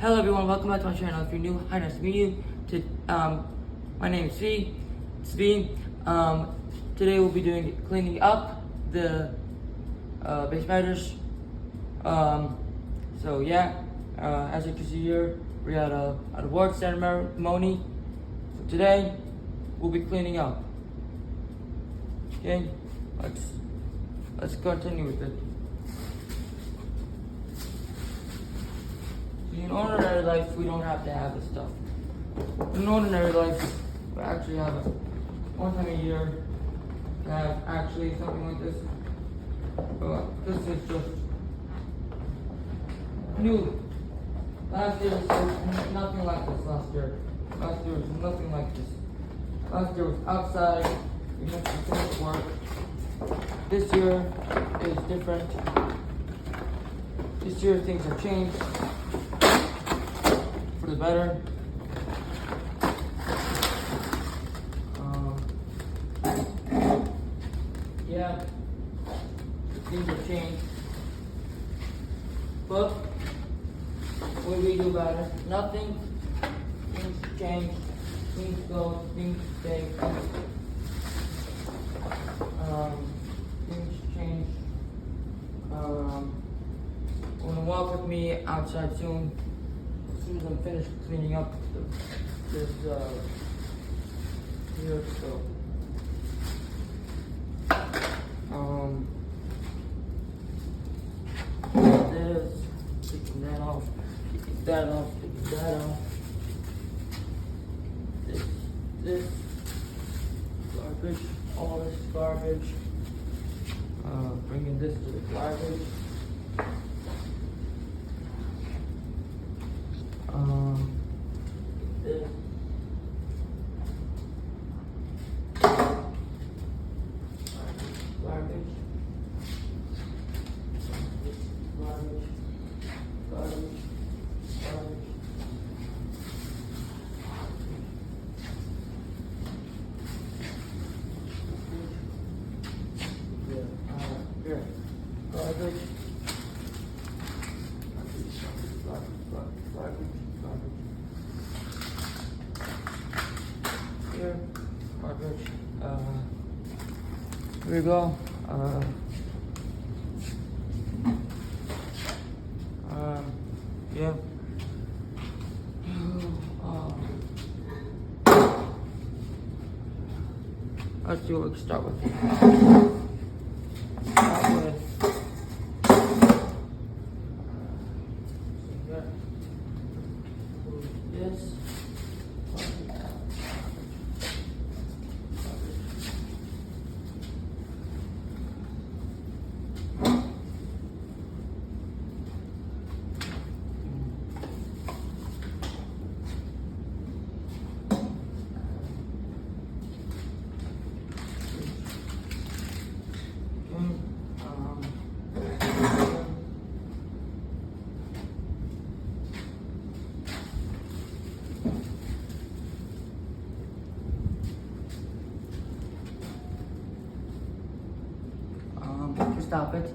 Hello everyone, welcome back to my channel. If you're new, hi, nice to meet you. My name is Svi. Today we'll be cleaning up the base matters. So yeah, as you can see here, we're at a award ceremony. So today we'll be cleaning up. Okay, let's continue with it. In ordinary life, we don't have to have this stuff. In ordinary life, we actually have it one time a year to have actually something like this. But this is just new. Last year was nothing like this last year. Last year was nothing like this. Last year was outside, we had to finish work. This year is different. This year things have changed for the better. Yeah, things have changed. But what do we do about it? Nothing. Things change. Things go. Things stay. Things change. You're gonna walk with me outside soon. As soon as I'm finished cleaning up this here, so this, taking that off, taking that off, taking that off. This garbage, all this garbage. Bringing this to the garbage. This. Garbage. Here. Garbage. Here, garbage. Here we go. Yeah. Let's see what we can start with. This. Stop it.